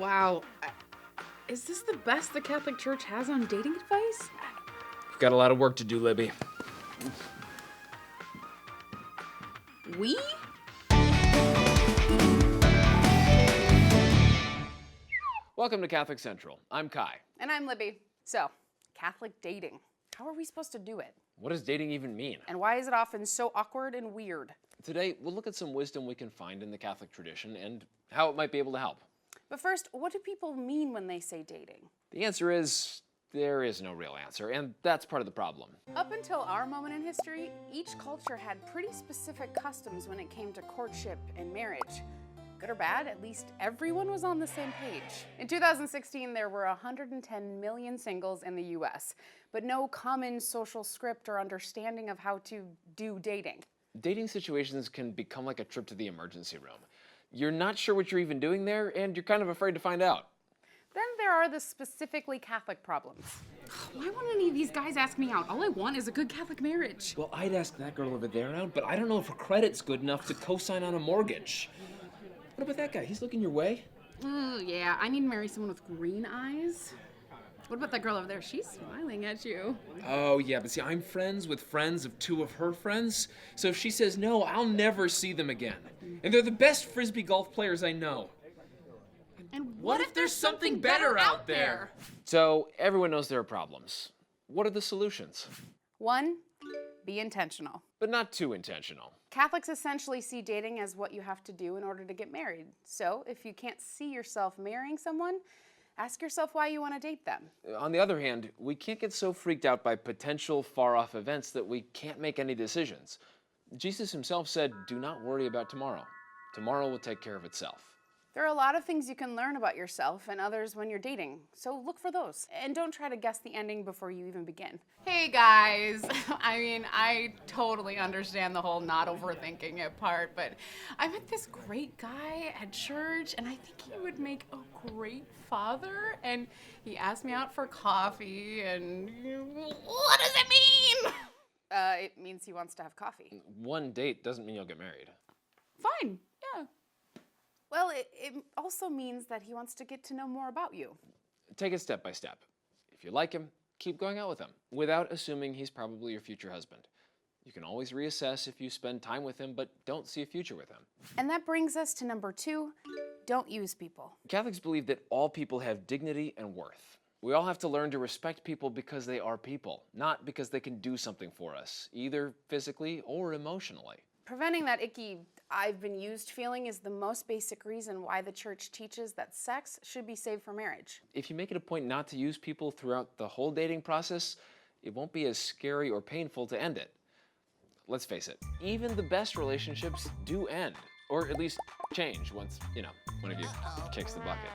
Wow. Is this the best the Catholic Church has on dating advice? We've got a lot of work to do, Libby. We? Welcome to Catholic Central. I'm Kai. And I'm Libby. So, Catholic dating. How are we supposed to do it? What does dating even mean? And why is it often so awkward and weird? Today, we'll look at some wisdom we can find in the Catholic tradition and how it might be able to help. But first, what do people mean when they say dating? The answer is, there is no real answer, and that's part of the problem. Up until our moment in history, each culture had pretty specific customs when it came to courtship and marriage. Good or bad, at least everyone was on the same page. In 2016, there were 110 million singles in the US, but no common social script or understanding of how to do dating. Dating situations can become like a trip to the emergency room. You're not sure what you're even doing there, and you're kind of afraid to find out. Then there are the specifically Catholic problems. Why won't any of these guys ask me out? All I want is a good Catholic marriage. Well, I'd ask that girl over there out, but I don't know if her credit's good enough to co-sign on a mortgage. What about that guy? He's looking your way? Yeah, I need to marry someone with green eyes. What about that girl over there? She's smiling at you. Oh, yeah, but see, I'm friends with friends of two of her friends, so if she says no, I'll never see them again. And they're the best Frisbee golf players I know. And what if there's something better out there? So, everyone knows there are problems. What are the solutions? 1, be intentional. But not too intentional. Catholics essentially see dating as what you have to do in order to get married. So if you can't see yourself marrying someone, ask yourself why you want to date them. On the other hand, we can't get so freaked out by potential far-off events that we can't make any decisions. Jesus himself said, "Do not worry about tomorrow. Tomorrow will take care of itself." There are a lot of things you can learn about yourself and others when you're dating, so look for those. And don't try to guess the ending before you even begin. Hey guys, I totally understand the whole not overthinking it part, but I met this great guy at church and I think he would make a great father, and he asked me out for coffee, and what does it mean? It means he wants to have coffee. One date doesn't mean you'll get married. Fine, yeah. Well, it also means that he wants to get to know more about you. Take it step by step. If you like him, keep going out with him, without assuming he's probably your future husband. You can always reassess if you spend time with him, but don't see a future with him. And that brings us to number 2, don't use people. Catholics believe that all people have dignity and worth. We all have to learn to respect people because they are people, not because they can do something for us, either physically or emotionally. Preventing that icky "I've been used" feeling is the most basic reason why the church teaches that sex should be saved for marriage. If you make it a point not to use people throughout the whole dating process, it won't be as scary or painful to end it. Let's face it, even the best relationships do end, or at least change once, one of you kicks the bucket.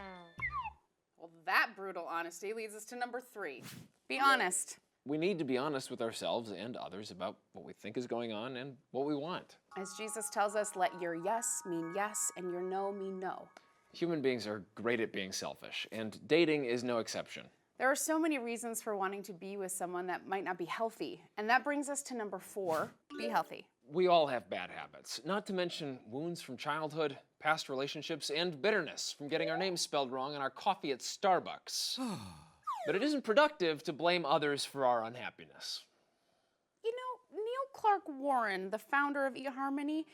Well, that brutal honesty leads us to number 3. Be honest. We need to be honest with ourselves and others about what we think is going on and what we want. As Jesus tells us, let your yes mean yes and your no mean no. Human beings are great at being selfish, and dating is no exception. There are so many reasons for wanting to be with someone that might not be healthy. And that brings us to number 4, be healthy. We all have bad habits, not to mention wounds from childhood, past relationships, and bitterness from getting our names spelled wrong on our coffee at Starbucks. But it isn't productive to blame others for our unhappiness. You know, Neil Clark Warren, the founder of eHarmony,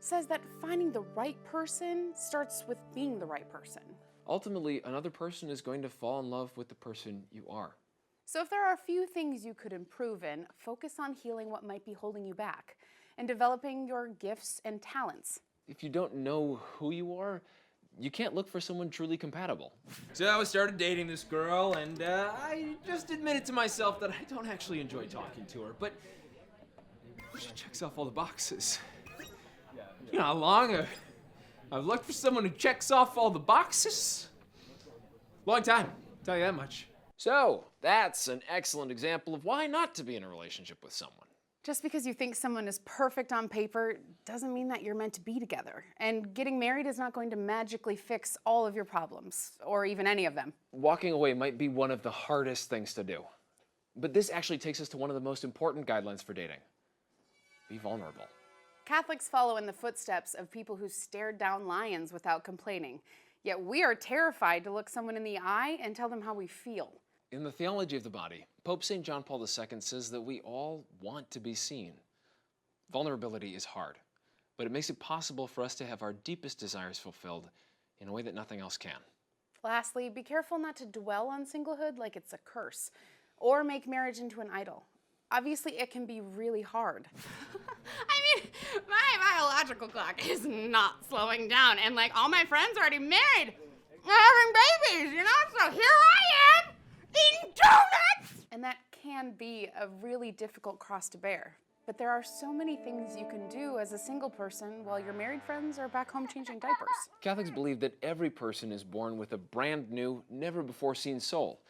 says that finding the right person starts with being the right person. Ultimately, another person is going to fall in love with the person you are. So if there are a few things you could improve in, focus on healing what might be holding you back and developing your gifts and talents. If you don't know who you are, you can't look for someone truly compatible. So I started dating this girl, and I just admitted to myself that I don't actually enjoy talking to her, but she checks off all the boxes. You know how long I've looked for someone who checks off all the boxes? Long time, I'll tell you that much. So, that's an excellent example of why not to be in a relationship with someone. Just because you think someone is perfect on paper doesn't mean that you're meant to be together. And getting married is not going to magically fix all of your problems, or even any of them. Walking away might be one of the hardest things to do. But this actually takes us to one of the most important guidelines for dating. Be vulnerable. Catholics follow in the footsteps of people who stared down lions without complaining. Yet we are terrified to look someone in the eye and tell them how we feel. In the theology of the body, Pope St. John Paul II says that we all want to be seen. Vulnerability is hard, but it makes it possible for us to have our deepest desires fulfilled in a way that nothing else can. Lastly, be careful not to dwell on singlehood like it's a curse, or make marriage into an idol. Obviously, it can be really hard. I mean, my biological clock is not slowing down, and like all my friends are already married and having babies, you know? So here I am, eating donuts! And that can be a really difficult cross to bear. But there are so many things you can do as a single person while your married friends are back home changing diapers. Catholics believe that every person is born with a brand new, never-before-seen soul,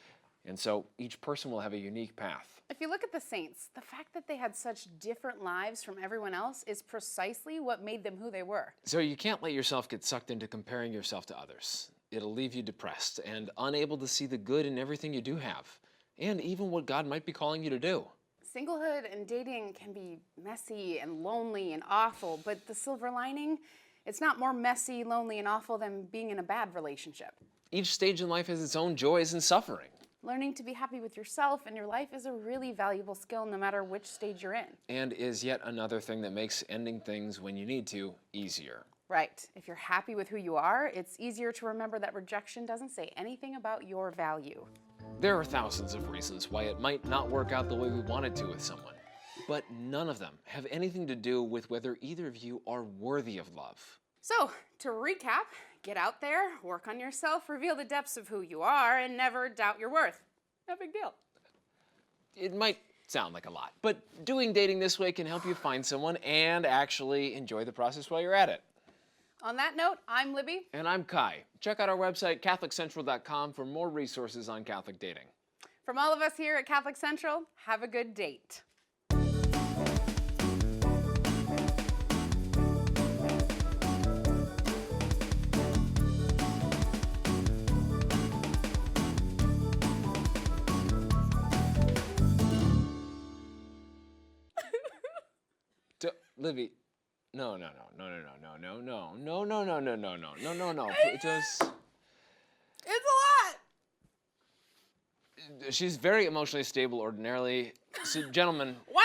and so each person will have a unique path. If you look at the saints, the fact that they had such different lives from everyone else is precisely what made them who they were. So you can't let yourself get sucked into comparing yourself to others. It'll leave you depressed and unable to see the good in everything you do have, and even what God might be calling you to do. Singlehood and dating can be messy and lonely and awful, but the silver lining, it's not more messy, lonely, and awful than being in a bad relationship. Each stage in life has its own joys and suffering. Learning to be happy with yourself and your life is a really valuable skill no matter which stage you're in. And is yet another thing that makes ending things when you need to easier. Right. If you're happy with who you are, it's easier to remember that rejection doesn't say anything about your value. There are thousands of reasons why it might not work out the way we want it to with someone, but none of them have anything to do with whether either of you are worthy of love. So, to recap, get out there, work on yourself, reveal the depths of who you are, and never doubt your worth. No big deal. It might sound like a lot, but doing dating this way can help you find someone and actually enjoy the process while you're at it. On that note, I'm Libby. And I'm Kai. Check out our website, CatholicCentral.com, for more resources on Catholic dating. From all of us here at Catholic Central, have a good date. Libby, no. It was... It's a lot! She's very emotionally stable ordinarily. So, gentlemen... Wow!